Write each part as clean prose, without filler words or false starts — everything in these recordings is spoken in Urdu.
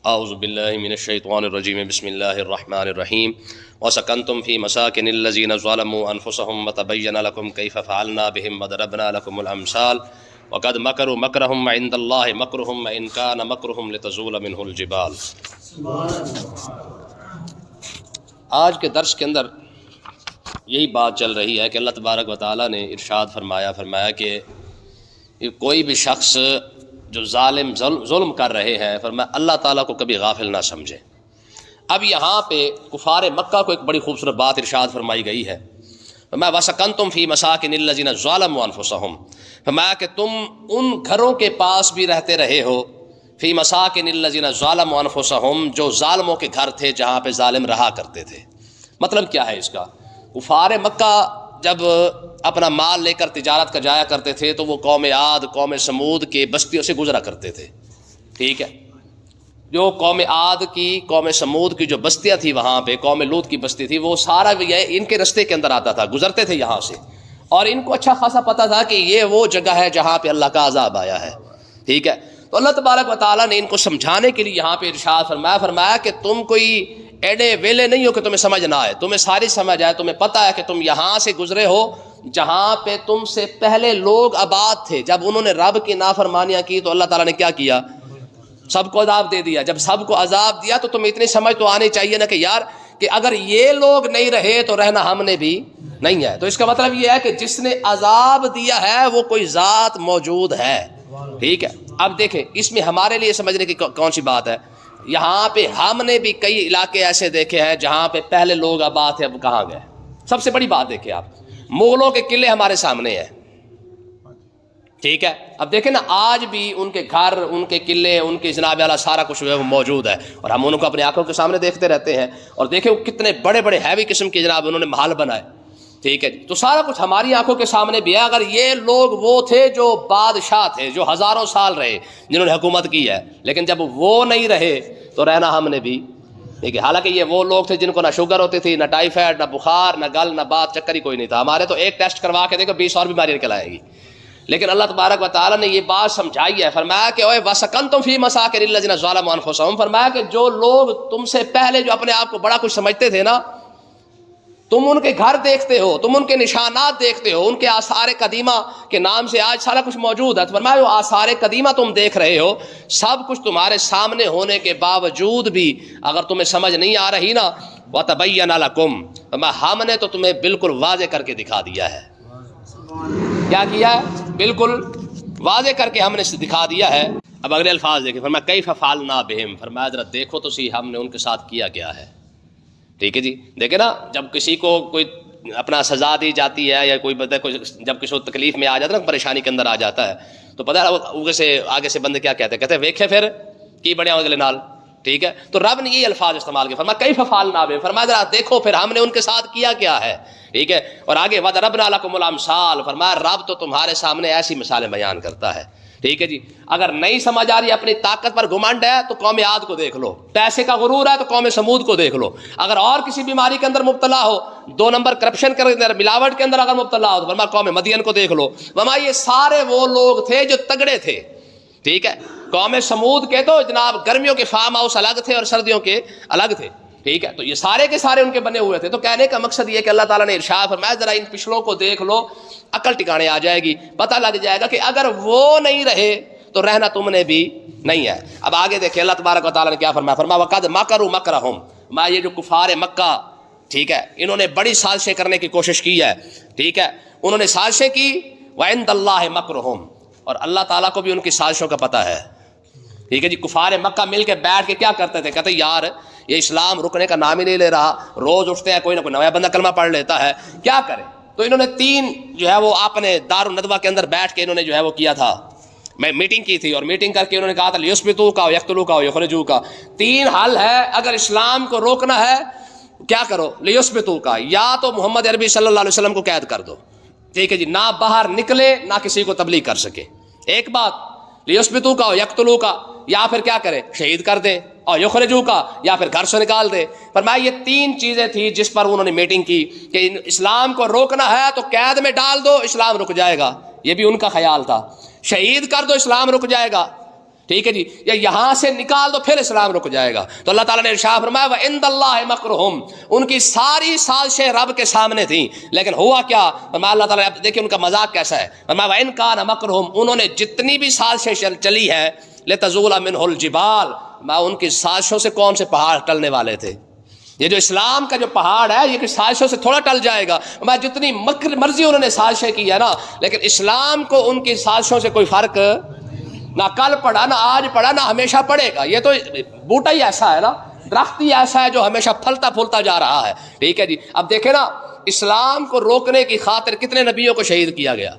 اعوذ باللہ من الشیطان الرجیم بسم اللہ الرحمن الرحیم وسکنتم فی مساکن الذین ظلموا انفسهم وتبین لکم کیف فعلنا بهم وضربنا لکم الامثال وقد مکروا مکرهم عند اللہ مکرهم ان کان مکرهم لتزول منه الجبال۔ آج کے درس کے اندر یہی بات چل رہی ہے کہ اللہ تبارک و تعالیٰ نے ارشاد فرمایا کہ کوئی بھی شخص جو ظلم کر رہے ہیں، فرمایا اللہ تعالیٰ کو کبھی غافل نہ سمجھے۔ اب یہاں پہ کفار مکہ کو ایک بڑی خوبصورت بات ارشاد فرمائی گئی ہے، فرمایا وَسَكَنْتُمْ فِي مَسَاكِنِ الَّذِينَ ظَلَمُوا أَنفُسَهُمْ، فرمایا کہ تم ان گھروں کے پاس بھی رہتے رہے ہو، فی مساکن الذین ظلموا انفسہم، جو ظالموں کے گھر تھے جہاں پہ ظالم رہا کرتے تھے۔ مطلب کیا ہے اس کا؟ کفار مکہ جب اپنا مال لے کر تجارت کا جایا کرتے تھے تو وہ قوم عاد، قوم سمود کے بستیوں سے گزرا کرتے تھے، ٹھیک ہے؟ جو قوم عاد کی، قوم سمود کی جو بستیاں تھی وہاں پہ، قوم لوط کی بستی تھی، وہ سارا ان کے رستے کے اندر آتا تھا، گزرتے تھے یہاں سے، اور ان کو اچھا خاصا پتہ تھا کہ یہ وہ جگہ ہے جہاں پہ اللہ کا عذاب آیا ہے، ٹھیک ہے؟ تو اللہ تبارک و تعالیٰ نے ان کو سمجھانے کے لیے یہاں پہ ارشاد فرمایا کہ تم کوئی ایڈے ویلے نہیں ہو کہ تمہیں سمجھ نہ آئے، تمہیں ساری سمجھ آئے، تمہیں پتہ ہے کہ تم یہاں سے گزرے ہو جہاں پہ تم سے پہلے لوگ آباد تھے۔ جب انہوں نے رب کی نافرمانیاں کی تو اللہ تعالیٰ نے کیا کیا؟ سب کو عذاب دے دیا۔ جب سب کو عذاب دیا تو تمہیں اتنی سمجھ تو آنی چاہیے نا کہ یار کہ اگر یہ لوگ نہیں رہے تو رہنا ہم نے بھی نہیں ہے۔ تو اس کا مطلب یہ ہے کہ جس نے عذاب دیا ہے وہ کوئی ذات موجود ہے، ٹھیک ہے؟ اب دیکھیں اس میں ہمارے لیے سمجھنے کی کون سی بات ہے؟ یہاں پہ ہم نے بھی کئی علاقے ایسے دیکھے ہیں جہاں پہ پہلے لوگ آباد تھے، اب کہاں گئے؟ سب سے بڑی بات دیکھیں آپ، مغلوں کے قلعے ہمارے سامنے ہیں، ٹھیک ہے؟ اب دیکھیں نا، آج بھی ان کے گھر، ان کے قلعے، ان کے جناب اعلیٰ سارا کچھ جو ہے وہ موجود ہے، اور ہم ان کو اپنی آنکھوں کے سامنے دیکھتے رہتے ہیں، اور دیکھیں وہ کتنے بڑے بڑے ہیوی قسم کے جناب انہوں نے محل بنائے، ٹھیک ہے؟ تو سارا کچھ ہماری آنکھوں کے سامنے بھی ہے۔ اگر یہ لوگ وہ تھے جو بادشاہ تھے، جو ہزاروں سال رہے، جنہوں نے حکومت کی ہے، لیکن جب وہ نہیں رہے تو رہنا ہم نے بھی، ٹھیک ہے؟ حالانکہ یہ وہ لوگ تھے جن کو نہ شوگر ہوتی تھی، نہ ٹائیفائڈ، نہ بخار، نہ گل، نہ بات، چکر ہی کوئی نہیں تھا۔ ہمارے تو ایک ٹیسٹ کروا کے دیکھو 20 اور بیماری نکل آئے گی۔ لیکن اللہ تبارک و تعالیٰ نے یہ بات سمجھائی ہے، فرمایا کہ اوے وَسَكَنْتُمْ فِي مَسَاكِنِ الَّذِينَ ظَلَمُوا أَنفُسَهُمْ، فرمایا کہ جو لوگ تم سے پہلے جو اپنے آپ کو بڑا کچھ سمجھتے تھے نا، تم ان کے گھر دیکھتے ہو، تم ان کے نشانات دیکھتے ہو، ان کے آثار قدیمہ کے نام سے آج سارا کچھ موجود ہے۔ فرمایا وہ آثار قدیمہ تم دیکھ رہے ہو، سب کچھ تمہارے سامنے ہونے کے باوجود بھی اگر تمہیں سمجھ نہیں آ رہی نا، وَتَبَيَّنَ لَكُمْ، ہم نے تو تمہیں بالکل واضح کر کے دکھا دیا ہے۔ کیا کیا ہے؟ بالکل واضح کر کے ہم نے دکھا دیا ہے۔ اب اگلے الفاظ دیکھیں، فرمایا کیف فعلنا بہم، فرمایا ذرا دیکھو تو صحیح ہم نے ان کے ساتھ کیا کیا ہے، ٹھیک ہے جی؟ دیکھیں نا، جب کسی کو کوئی اپنا سزا دی جاتی ہے یا کوئی بندہ جب کسی کو تکلیف میں آ جاتا ہے نا، پریشانی کے اندر آ جاتا ہے، تو پتہ ہے آگے سے بندے کیا کہتے ہیں؟ کہتے ہیں ویکھے پھر کی بڑھیا اگلے نال، ٹھیک ہے؟ تو رب نے یہ الفاظ استعمال کیا، فرمایا کیف فعلنا بہم، فرمایا ذرا دیکھو پھر ہم نے ان کے ساتھ کیا کیا ہے، ٹھیک ہے؟ اور آگے وَضَرَبْنَا لَكُمُ الْأَمْثَالَ، فرمایا رب تو تمہارے سامنے ایسی مثالیں بیان کرتا ہے، ٹھیک ہے جی؟ اگر نہیں سمجھ آ رہی، اپنی طاقت پر گھمنڈ ہے تو قوم عاد کو دیکھ لو، پیسے کا غرور ہے تو قوم سمود کو دیکھ لو، اگر اور کسی بیماری کے اندر مبتلا ہو، 2 نمبر کرپشن کے اندر، ملاوٹ کے اندر اگر مبتلا ہو تو فرمایا قوم مدین کو دیکھ لو۔ فرمایا یہ سارے وہ لوگ تھے جو تگڑے تھے، ٹھیک ہے؟ قوم سمود کے تو جناب گرمیوں کے فارم ہاؤس الگ تھے اور سردیوں کے الگ تھے، ٹھیک ہے؟ تو یہ سارے کے سارے ان کے بنے ہوئے تھے۔ تو کہنے کا مقصد یہ کہ اللہ تعالیٰ نے ارشاد فرمایا ذرا ان پچھلوں کو دیکھ لو، عقل ٹکانے آ جائے گی، پتہ لگ جائے گا کہ اگر وہ نہیں رہے تو رہنا تم نے بھی نہیں ہے۔ اب آگے دیکھیں اللہ تبارک و تعالیٰ نے کیا فرمایا، فرمایا وَقَدْ مَكَرُوا مَكْرَهُمْ، میں یہ جو کفار مکہ، ٹھیک ہے، انہوں نے بڑی سازشیں کرنے کی کوشش کی ہے، ٹھیک ہے؟ انہوں نے سازشیں کی، وَعِنْدَ اللَّهِ مَكْرُهُمْ، اور اللہ تعالیٰ کو بھی ان کی سازشوں کا پتہ ہے، ٹھیک ہے جی؟ کفار مکہ مل کے بیٹھ کے کیا کرتے تھے؟ کہتے یار یہ اسلام رکنے کا نام ہی نہیں لے رہا، روز اٹھتے ہیں کوئی نہ کوئی نیا بندہ کلمہ پڑھ لیتا ہے، کیا کرے؟ تو انہوں نے 3 جو ہے وہ اپنے دار الندوہ کے اندر بیٹھ کے انہوں نے جو ہے وہ کیا تھا، میں میٹنگ کی تھی، اور میٹنگ کر کے انہوں نے کہا تھا لیثبتوک و یقتلوک و یخرجوک، 3 حل ہے اگر اسلام کو روکنا ہے، کیا کرو؟ لیثبتوک، یا تو محمد عربی صلی اللہ علیہ وسلم کو قید کر دو، ٹھیک ہے جی؟ نہ باہر نکلے، نہ کسی کو تبلیغ کر سکے، ایک بات، لیثبتوک و یقتلوک، یا پھر کیا کرے؟ شہید کر دے، اور یخرجوک، یا پھر گھر سے نکال دے۔ فرمایا یہ 3 چیزیں تھی جس پر انہوں نے میٹنگ کی کہ اسلام کو روکنا ہے تو قید میں ڈال دو، اسلام رک جائے گا، یہ بھی ان کا خیال تھا، شہید کر دو، اسلام رک جائے گا، ٹھیک ہے جی، یا یہاں سے نکال دو پھر اسلام رک جائے گا. تو اللہ تعالیٰ نے ارشاد فرمایا وَعِندَ اللَّهِ مَكْرُهُمْ، ان کی ساری سازشیں رب کے سامنے تھیں، لیکن ہوا کیا؟ فرمایا اللہ تعالیٰ نے، دیکھیں ان کا مذاق کیسا ہے. فرمایا وَإِن كَانَ مَكْرُهُمْ، انہوں نے جتنی بھی سازشیں چلی ہے لِتَزُولَ مِنْهُ الْجِبَالُ، میں ان کی سازشوں سے کون سے پہاڑ ٹلنے والے تھے. یہ جو اسلام کا جو پہاڑ ہے یہ سازشوں سے تھوڑا ٹل جائے گا. میں جتنی مرضی انہوں نے سازشیں کی ہے نا، لیکن اسلام کو ان کی سازشوں سے کوئی فرق نہ کل پڑا، نہ آج پڑا، نہ ہمیشہ پڑے گا. یہ تو بوٹا ہی ایسا ہے نا، درخت ہی ایسا ہے جو ہمیشہ پھلتا پھولتا جا رہا ہے. ٹھیک ہے جی. اب دیکھیں نا، اسلام کو روکنے کی خاطر کتنے نبیوں کو شہید کیا گیا؟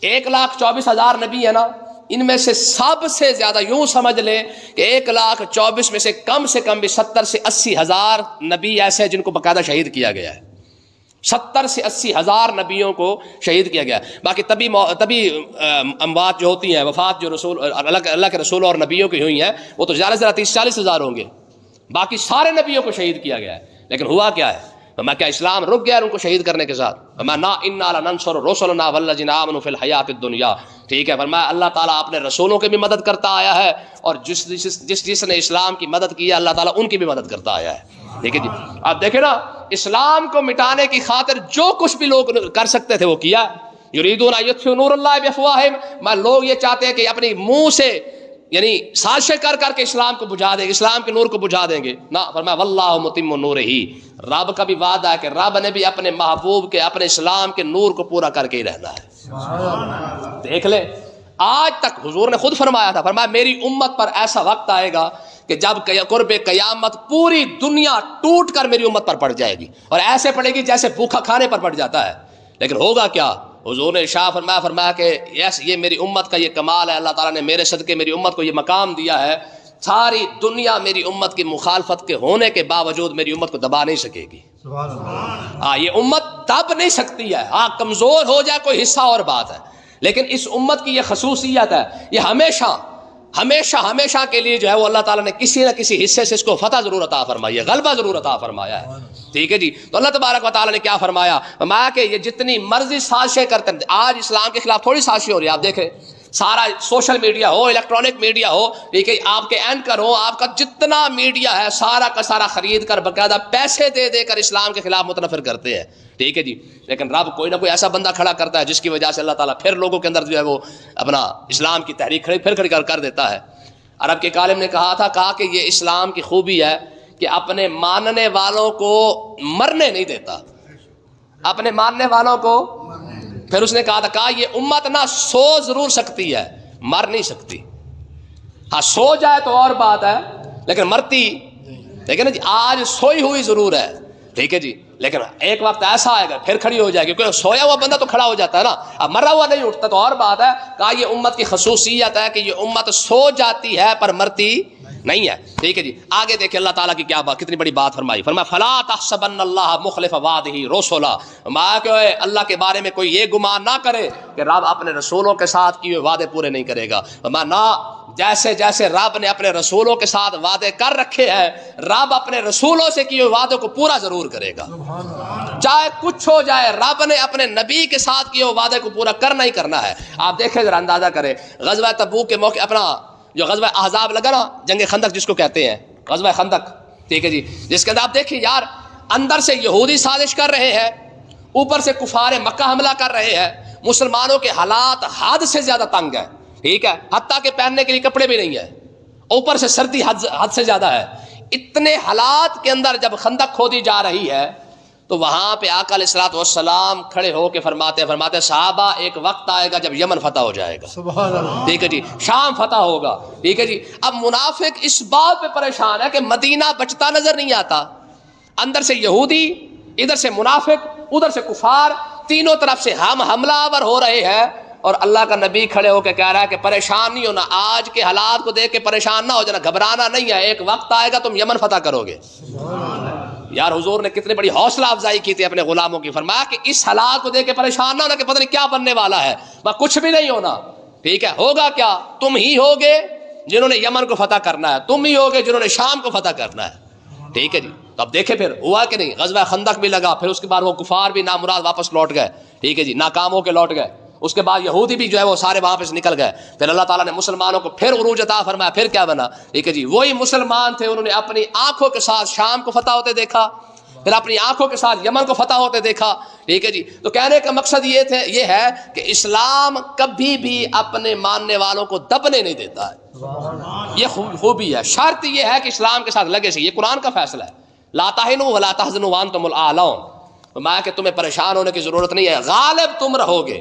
1,24,000 نبی ہے نا، ان میں سے سب سے زیادہ یوں سمجھ لیں کہ 1,24,000 میں سے کم بھی 70 سے 80 ہزار نبی ایسے ہیں جن کو باقاعدہ شہید کیا گیا ہے. 70 سے 80 ہزار نبیوں کو شہید کیا گیا. باقی تبھی اموات جو ہوتی ہیں، وفات جو رسول اللہ کے رسول اور نبیوں کی ہوئی ہیں، وہ تو زیادہ سے زیادہ 30-40 ہزار ہوں گے. باقی سارے نبیوں کو شہید کیا گیا ہے. لیکن ہوا کیا ہے؟ میں کیا اسلام رک گیا ان کو شہید کرنے کے ساتھ؟ میں نا انا لننصر رسلنا والذین آمنوا فی الحیات الدنیا. ٹھیک ہے، فرمایا اللہ تعالیٰ اپنے رسولوں کی بھی مدد کرتا آیا ہے، اور جس نے اسلام کی مدد کی ہے اللہ تعالیٰ ان کی بھی مدد کرتا آیا ہے. ٹھیک ہے جی. آپ دیکھیں نا، اسلام کو مٹانے کی خاطر جو کچھ بھی لوگ کر سکتے تھے وہ کیا. یریدون ان یطفئوا نور اللہ بافواہہم، لوگ یہ چاہتے ہیں کہ اپنی منہ سے یعنی سازشیں کر کے اسلام کو بجھا دیں گے، اسلام کے نور کو بجھا دیں گے. نہ، فرمایا واللہ متم نورہ، رب کا بھی وعدہ ہے کہ رب نے بھی اپنے محبوب کے، اپنے اسلام کے نور کو پورا کر کے ہی رہنا ہے. دیکھ لیں، آج تک حضور نے خود فرمایا تھا، فرمایا میری امت پر ایسا وقت آئے گا کہ جب قرب قیامت پوری دنیا ٹوٹ کر میری امت پر پڑ جائے گی، اور ایسے پڑے گی جیسے بھوکا کھانے پر پڑ جاتا ہے. لیکن ہوگا کیا؟ حضور نے ارشاد فرمایا کہ یس، یہ میری امت کا یہ کمال ہے، اللہ تعالیٰ نے میرے صدقے میری امت کو یہ مقام دیا ہے، ساری دنیا میری امت کی مخالفت کے ہونے کے باوجود میری امت کو دبا نہیں سکے گی. یہ امت دب نہیں سکتی ہے. ہاں، کمزور ہو جائے کوئی حصہ اور بات ہے، لیکن اس امت کی یہ خصوصیت ہے، یہ ہمیشہ کے لیے جو ہے وہ اللہ تعالیٰ نے کسی نہ کسی حصے سے اس کو فتح ضرور عطا فرمائی ہے، غلبہ ضرور عطا فرمایا ہے. ٹھیک ہے جی. تو اللہ تبارک و تعالیٰ نے کیا فرمایا؟ فرمایا کہ یہ جتنی مرضی سازشیں کرتے ہیں، آج اسلام کے خلاف تھوڑی سازشیں ہو رہی ہے. آپ دیکھیں، سارا سوشل میڈیا ہو، الیکٹرانک میڈیا ہو، ٹھیک ہے، آپ کے اینکر ہو، آپ کا جتنا میڈیا ہے سارا کا سارا خرید کر باقاعدہ پیسے دے کر اسلام کے خلاف متنفر کرتے ہیں. ٹھیک ہے جی. لیکن رب کوئی نہ کوئی ایسا بندہ کھڑا کرتا ہے جس کی وجہ سے اللہ تعالیٰ پھر لوگوں کے اندر جو ہے وہ اپنا اسلام کی تحریک کھڑی کر دیتا ہے. عرب کے عالم نے کہا کہ یہ اسلام کی خوبی ہے کہ اپنے ماننے والوں کو مرنے نہیں دیتا، اپنے ماننے والوں کو. پھر اس نے کہا یہ امت نہ سو ضرور سکتی ہے، مر نہیں سکتی. ہاں، سو جائے تو اور بات ہے، لیکن مرتی، لیکن آج سوئی ہوئی ضرور ہے. ٹھیک ہے جی. لیکن ایک وقت ایسا آئے گا پھر کھڑی ہو جائے گی، کیونکہ سویا ہوا بندہ تو کھڑا ہو جاتا ہے نا، اب مرا ہوا نہیں اٹھتا تو اور بات ہے. کہا یہ امت کی خصوصیت ہے کہ یہ امت سو جاتی ہے پر مرتی نہیں ہے. ٹھیک ہے جی. آگے دیکھیں اللہ تعالیٰ کی کیا بات، کتنی بڑی بات فرمائی. فرمایا فلا تحسبن اللہ مخلف وعدہ رسلا، کہ اللہ کے بارے میں کوئی یہ گمان نہ کرے کہ رب اپنے رسولوں کے ساتھ کیے وعدے پورے نہیں کرے گا. نہ، جیسے رب نے اپنے رسولوں کے ساتھ وعدے کر رکھے ہیں، رب اپنے رسولوں سے کیے وعدوں کو پورا ضرور کرے گا. چاہے کچھ ہو جائے، رب نے اپنے نبی کے ساتھ کیے وعدے کو پورا کرنا ہی کرنا ہے. آپ دیکھیں ذرا، اندازہ کریں، غزوہ تبوک کے موقع، اپنا جو غزوہ احزاب لگا نا، جنگ خندق جس کو کہتے ہیں، غزوہ خندق، ٹھیک ہے جی، جس کے اندر آپ دیکھیں یار، اندر سے یہودی سازش کر رہے ہیں، اوپر سے کفار مکہ حملہ کر رہے ہیں، مسلمانوں کے حالات حد سے زیادہ تنگ ہیں. ٹھیک ہے، حتیٰ کہ پہننے کے لیے کپڑے بھی نہیں ہیں، اوپر سے سردی حد سے زیادہ ہے. اتنے حالات کے اندر جب خندق کھودی جا رہی ہے تو وہاں پہ آقا علیہ الصلوۃ والسلام کھڑے ہو کے فرماتے صحابہ، ایک وقت آئے گا جب یمن فتح ہو جائے گا. سبحان اللہ. ٹھیک ہے جی، شام فتح ہوگا. ٹھیک ہے جی. اب منافق اس بات پہ پریشان ہے کہ مدینہ بچتا نظر نہیں آتا، اندر سے یہودی، ادھر سے منافق، ادھر سے کفار، تینوں طرف سے ہم حملہ آور ہو رہے ہیں. اور اللہ کا نبی کھڑے ہو کے کہہ رہا ہے کہ پریشان نہیں ہونا، آج کے حالات کو دیکھ کے پریشان نہ ہو جانا، گھبرانا نہیں ہے، ایک وقت آئے گا تم یمن فتح کرو گے. یار حضور نے کتنی بڑی حوصلہ افزائی کی تھی اپنے غلاموں کی. فرمایا کہ اس حالات کو دیکھ کے پریشان نہ ہونا کہ پتہ نہیں کیا بننے والا ہے، بس کچھ بھی نہیں ہونا. ٹھیک ہے، ہوگا کیا؟ تم ہی ہوگے جنہوں نے یمن کو فتح کرنا ہے، تم ہی ہوگے جنہوں نے شام کو فتح کرنا ہے. ٹھیک ہے جی. تو اب دیکھیں پھر ہوا کہ نہیں، غزوہ خندق بھی لگا، پھر اس کے بعد وہ کفار بھی نامراد واپس لوٹ گئے. ٹھیک ہے جی، ناکام ہو کے لوٹ گئے. اس کے بعد یہودی بھی جو ہے وہ سارے وہاں پہ سے نکل گئے. پھر اللہ تعالیٰ نے مسلمانوں کو پھر عروج عطا فرمایا. پھر کیا بنا؟ ٹھیک ہے جی, وہی مسلمان تھے, انہوں نے اپنی آنکھوں کے ساتھ شام کو فتح ہوتے دیکھا, پھر اپنی آنکھوں کے ساتھ یمن کو فتح ہوتے دیکھا. ٹھیک ہے جی. تو کہنے کا مقصد یہ ہے کہ اسلام کبھی بھی اپنے ماننے والوں کو دبنے نہیں دیتا ہے. یہ خوبی ہے. شرط یہ ہے کہ اسلام کے ساتھ لگے سے. یہ قرآن کا فیصلہ ہے. لا تہنوا ولا تحزنوا وانتم الاعلون. میں کہ تمہیں پریشان ہونے کی ضرورت نہیں ہے, غالب تم رہو گے,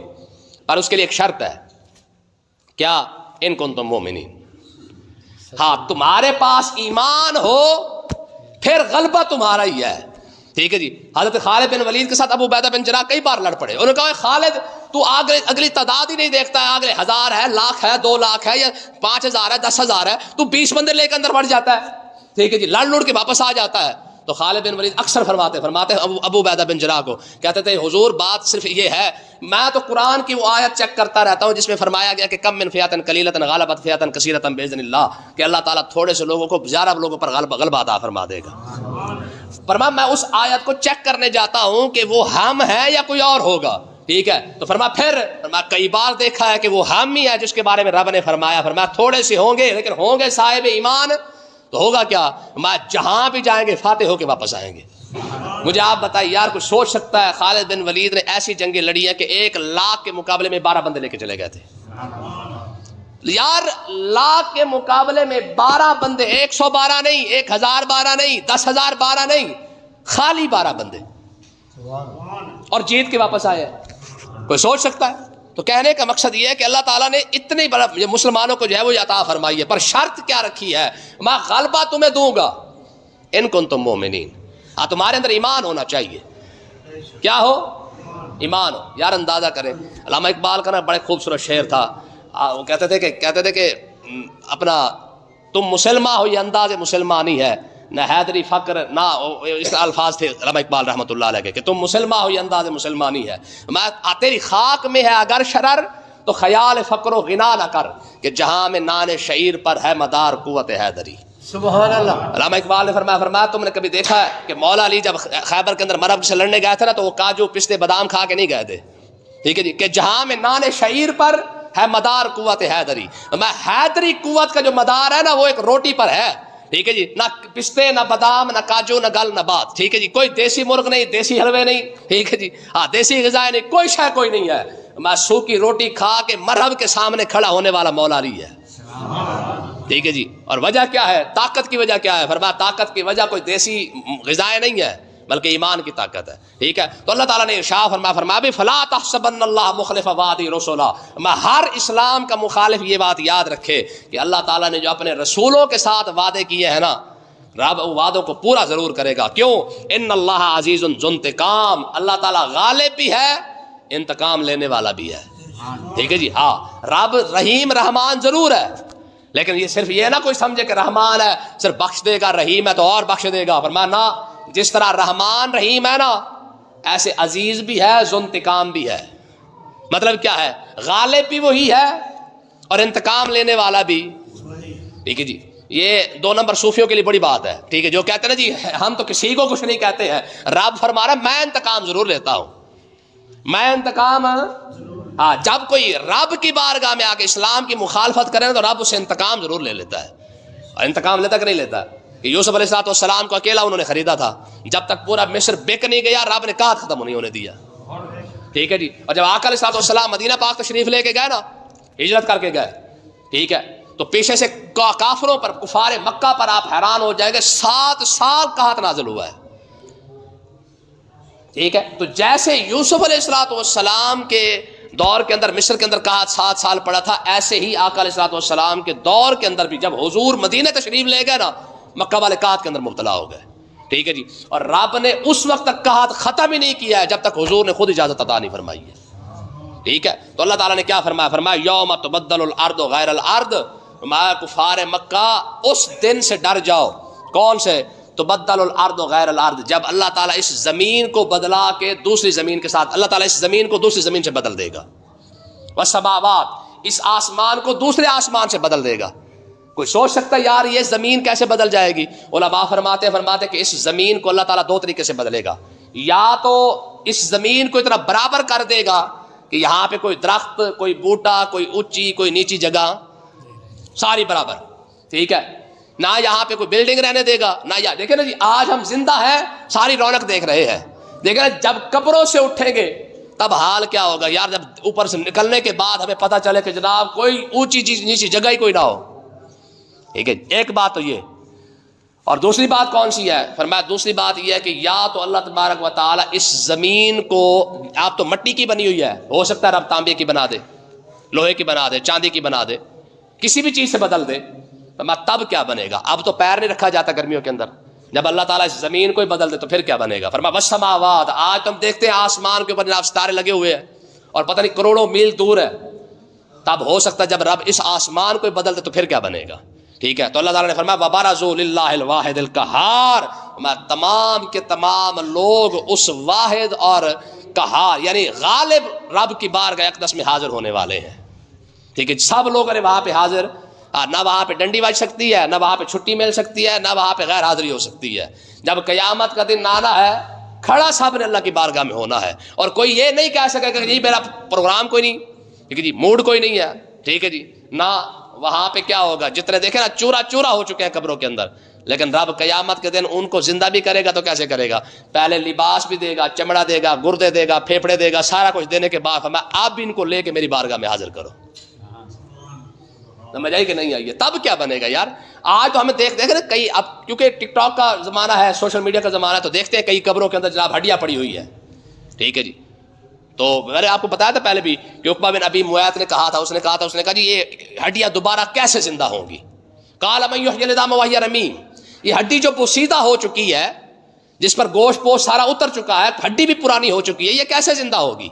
پر اس کے لیے ایک شرط ہے. کیا؟ ان کنتم مومنین. ہاں, تمہارے پاس ایمان ہو پھر غلبہ تمہارا ہی ہے. ٹھیک ہے جی. حضرت خالد بن ولید کے ساتھ ابو عبیدہ بن جراح کئی بار لڑ پڑے. انہوں نے کہا خالد تو اگلی تعداد ہی نہیں دیکھتا ہے, اگلے 1000 ہے, لاکھ ہے, 2 لاکھ ہے, یا 5000 ہے, 10,000 ہے, تو 20 بندے لے کے اندر بڑھ جاتا ہے. ٹھیک ہے جی. لڑ کے واپس آ جاتا ہے. تو خالد بن ولید اکثر فرماتے ابو عبیدہ بن جراح کو, کہتے تھے حضور بات صرف یہ ہے, میں تو قرآن کی وہ آیت چیک کرتا رہتا ہوں جس میں فرمایا گیا کہ کم من فئۃ قلیلۃ غلبت فئۃ کثیرۃ باذن اللہ, کہ اللہ تعالیٰ تھوڑے سے لوگوں کو زیادہ لوگوں پر غلبہ عطا فرما دے گا. فرمایا میں اس آیت کو چیک کرنے جاتا ہوں کہ وہ ہم ہے یا کوئی اور ہوگا. ٹھیک ہے. تو فرمایا کئی بار دیکھا ہے کہ وہ ہم ہی ہے جس کے بارے میں رب نے فرمایا تھوڑے سے ہوں گے لیکن ہوں گے صاحب ایمان. تو ہوگا کیا؟ میں جہاں بھی جائیں گے فاتح ہو کے واپس آئیں گے. مجھے آپ بتائیے یار, کوئی سوچ سکتا ہے خالد بن ولید نے ایسی جنگیں لڑی ہیں کہ 1 لاکھ کے مقابلے میں 12 بندے لے کے چلے گئے تھے. یار, لاکھ کے مقابلے میں 12 بندے, 112 نہیں, 1012 نہیں, 10,012 نہیں, خالی 12 بندے, اور جیت کے واپس آئے. کوئی سوچ سکتا ہے؟ تو کہنے کا مقصد یہ ہے کہ اللہ تعالیٰ نے اتنی بڑا مسلمانوں کو جو ہے وہ عطا فرمائی ہے, پر شرط کیا رکھی ہے؟ میں غلبہ تمہیں دوں گا ان کنتم مومنین. ہاں, تمہارے اندر ایمان ہونا چاہیے. کیا ہو؟ ایمان ہو. یار اندازہ کریں, علامہ اقبال کا نا بڑے خوبصورت شعر تھا. وہ کہتے تھے کہ اپنا تم مسلمہ ہو یہ انداز مسلمانی ہے, نہ حیدری فقر نہ, اس الفاظ تھے علامہ اقبال رحمۃ اللہ علیہ کے, کہ تم مسلمہ ہو یہ انداز مسلمانی ہے. میں تیری خاک میں ہے اگر شرر تو خیال فقر و غنا نہ کر, کہ جہاں میں نان شعیر پر ہے مدار قوت حیدری. سبحان اللہ. علامہ اقبال نے فرمایا تم نے کبھی دیکھا ہے کہ مولا علی جب خیبر کے اندر مرب سے لڑنے گئے تھے نا, تو وہ کاجو پستے بادام کھا کے نہیں گئے تھے. ٹھیک ہے جی. کہ جہاں میں نان شعیر پر ہے مدار قوت حیدری. میں حیدری قوت کا جو مدار ہے نا وہ ایک روٹی پر ہے. ٹھیک ہے جی. نہ پستے, نہ بادام, نہ کاجو, نہ گل, نہ بات. ٹھیک ہے جی. کوئی دیسی مرغ نہیں, دیسی حلوے نہیں. ٹھیک ہے جی. ہاں, دیسی غذائیں نہیں, کوئی شے کوئی نہیں ہے. میں سوکھی روٹی کھا کے مرہب کے سامنے کھڑا ہونے والا مولا علی ہے. ٹھیک ہے جی. اور وجہ کیا ہے؟ طاقت کی وجہ کیا ہے؟ فرمایا طاقت کی وجہ کوئی دیسی غذائیں نہیں ہے بلکہ ایمان کی طاقت ہے. ٹھیک ہے. تو اللہ تعالیٰ نے ارشاد فرمایا بھی فلا تحسبن اللہ مخلف وعدہ رسولا. میں ہر اسلام کا مخالف یہ بات یاد رکھے کہ اللہ تعالیٰ نے جو اپنے رسولوں کے ساتھ وعدے کیے ہیں نا, رب وعدوں کو پورا ضرور کرے گا. کیوں؟ ان اللہ عزیز ذو انتقام. اللہ تعالیٰ غالب بھی ہے, انتقام لینے والا بھی ہے. ٹھیک ہے جی. ہاں, رب رحیم رحمان ضرور ہے, لیکن یہ صرف یہ نہ کوئی سمجھے کہ رحمان ہے صرف بخش دے گا, رحیم ہے تو اور بخش دے گا. فرمایا نہ, جس طرح رحمان رحیم ہے نا ایسے عزیز بھی ہے, ذو انتقام بھی ہے. مطلب کیا ہے؟ غالب بھی وہی ہے اور انتقام لینے والا بھی. ٹھیک ہے جی. یہ 2 نمبر صوفیوں کے لیے بڑی بات ہے. ٹھیک ہے. جو کہتے ہیں نا جی ہم تو کسی کو کچھ نہیں کہتے ہیں, رب فرما رہا میں انتقام ضرور لیتا ہوں, میں انتقام. ہاں, جب کوئی رب کی بارگاہ میں آ کے اسلام کی مخالفت کرے تو رب اسے انتقام ضرور لے لیتا ہے. اور انتقام لیتا کہ نہیں لیتا؟ کہ یوسف علیہ السلام کو اکیلا انہوں نے خریدا تھا, جب تک پورا مصر بک نہیں گیا رب نے کہا ختم نہیں ہونے دیا. ٹھیک ہے جی. اور جب آقا علیہ السلام مدینہ پاک تشریف لے کے گئے نا, ہجرت کر کے گئے, ٹھیک ہے, تو پیچھے سے کافروں پر, کفار مکہ پر آپ حیران ہو جائیں گے, 7 سال قحط نازل ہوا ہے. ٹھیک ہے. تو جیسے یوسف علیہ السلام کے دور کے اندر مصر کے اندر قحط 7 سال پڑا تھا, ایسے ہی آقا علیہ السلام کے دور کے اندر بھی جب حضور مدینہ تشریف لے گئے نا, مکہ والے قحط کے اندر مبتلا ہو گئے. ٹھیک ہے جی. اور رب نے اس وقت تک قحط ختم ہی نہیں کیا ہے جب تک حضور نے خود اجازت عطا نہیں فرمائی ہے. ٹھیک ہے. تو اللہ تعالیٰ نے کیا فرمایا یوم تبدل الارض غیر الارض. فرمایا کفار مکہ اس دن سے ڈر جاؤ. کون سے؟ تبدل الارض غیر الارض. جب اللہ تعالیٰ اس زمین کو بدلا کے دوسری زمین کے ساتھ, اللہ تعالیٰ اس زمین کو دوسری زمین سے بدل دے گا. والسماوات, اس آسمان کو دوسرے آسمان سے بدل دے گا. کوئی سوچ سکتا ہے یار یہ زمین کیسے بدل جائے گی؟ علماء فرماتے کہ اس زمین کو اللہ تعالیٰ 2 طریقے سے بدلے گا. یا تو اس زمین کو اتنا برابر کر دے گا کہ یہاں پہ کوئی درخت، کوئی بوٹا، کوئی اونچی، کوئی نیچی جگہ ساری برابر، ٹھیک ہے، نہ یہاں پہ کوئی بلڈنگ رہنے دے گا نہ دیکھیں نا جی، آج ہم زندہ ہیں، ساری رونق دیکھ رہے ہیں، دیکھیں نا جب قبروں سے اٹھیں گے تب حال کیا ہوگا یار، جب اوپر سے نکلنے کے بعد ہمیں پتہ چلے کہ جناب کوئی اونچی چیز نیچی جگہ ہی کوئی نہ ہو، ٹھیک ہے، ایک بات تو یہ۔ اور دوسری بات کون سی ہے؟ فرمایا دوسری بات یہ ہے کہ یا تو اللہ تبارک و تعالی اس زمین کو، آپ تو مٹی کی بنی ہوئی ہے، ہو سکتا ہے رب تانبے کی بنا دے، لوہے کی بنا دے، چاندی کی بنا دے، کسی بھی چیز سے بدل دے، تب کیا بنے گا؟ اب تو پیر نہیں رکھا جاتا گرمیوں کے اندر، جب اللہ تعالیٰ اس زمین کو ہی بدل دے تو پھر کیا بنے گا؟ فرمایا والسماوات، آج تم دیکھتے ہیں آسمان کے اوپر جناب ستارے لگے ہوئے ہیں اور پتہ نہیں کروڑوں میل دور ہے، تب ہو سکتا ہے جب رب اس آسمان کو ہی بدل دے تو پھر کیا بنے گا؟ ٹھیک ہے، تو اللہ تعالیٰ نے فرمایا وَبَرَزُوا لِلَّهِ الْوَاحِدِ الْقَهَّارِ، تمام کے تمام لوگ اس واحد اور قہار یعنی غالب رب کی بارگاہ اقدس میں حاضر ہونے والے ہیں، ٹھیک ہے، سب لوگ وہاں پہ حاضر، نہ وہاں پہ ڈنڈی بج سکتی ہے، نہ وہاں پہ چھٹی مل سکتی ہے، نہ وہاں پہ غیر حاضری ہو سکتی ہے، جب قیامت کا دن آنا ہے کھڑا سب نے اللہ کی بارگاہ میں ہونا ہے، اور کوئی یہ نہیں کہہ سکے کہ جی میرا پروگرام کوئی نہیں، ٹھیک ہے جی، موڈ کوئی نہیں ہے، ٹھیک ہے جی، نہ وہاں پہ کیا ہوگا، جتنے دیکھیں نا چورا چورا ہو چکے ہیں قبروں کے اندر، لیکن رب قیامت کے دن ان کو زندہ بھی کرے گا تو کیسے کرے گا؟ پہلے لباس بھی دے گا، چمڑا دے گا، گردے دے گا، پھیپھڑے دے گا، سارا کچھ دینے کے بعد ہمیں آپ بھی ان کو لے کے میری بارگاہ میں حاضر کرو، سمجھ آئی کہ نہیں آئی ہے؟ تب کیا بنے گا یار؟ آج تو ہمیں دیکھ نا کئی، اب کیونکہ ٹک ٹاک کا زمانہ ہے، سوشل میڈیا کا زمانہ ہے، تو دیکھتے ہیں کئی قبروں کے اندر جناب ہڈیاں پڑی ہوئی ہے، ٹھیک ہے جی، تو میں نے آپ کو بتایا تھا پہلے بھی کہ عقبہ بن ابی معیط نے کہا تھا، اس نے کہا جی یہ ہڈیاں دوبارہ کیسے زندہ ہوں گی؟ قال من یحیی العظام وہی رمیم، یہ ہڈی جو پوسیدہ ہو چکی ہے، جس پر گوشت پوش سارا اتر چکا ہے، ہڈی بھی پرانی ہو چکی ہے، یہ کیسے زندہ ہوگی؟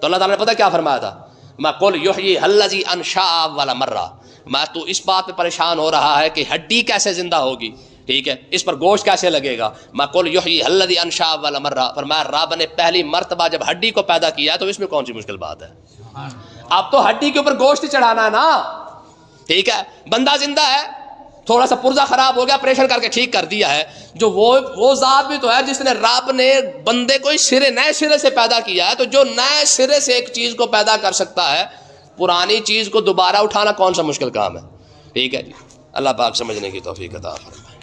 تو اللہ تعالیٰ نے پتہ کیا فرمایا تھا؟ میں قل یحیی الذی انشأ اول مرہ، میں تو اس بات پہ پریشان ہو رہا ہے کہ ہڈی کیسے زندہ ہوگی، ٹھیک ہے، اس پر گوشت کیسے لگے گا؟ میں قل یحیی الذی انشأ اول مرہ، فرمایا رب نے پہلی مرتبہ جب ہڈی کو پیدا کیا ہے تو اس میں کون سی مشکل بات ہے؟ اب تو ہڈی کے اوپر گوشت چڑھانا ہے نا، ٹھیک ہے، بندہ زندہ ہے، تھوڑا سا پرزہ خراب ہو گیا، آپریشن کر کے ٹھیک کر دیا ہے، جو وہ ذات بھی تو ہے جس نے رب نے بندے کو نئے سرے سے پیدا کیا ہے، تو جو نئے سرے سے ایک چیز کو پیدا کر سکتا ہے، پرانی چیز کو دوبارہ اٹھانا کون سا مشکل کام ہے؟ ٹھیک ہے جی، اللہ پاک سمجھنے کی توفیق عطا فرمائے۔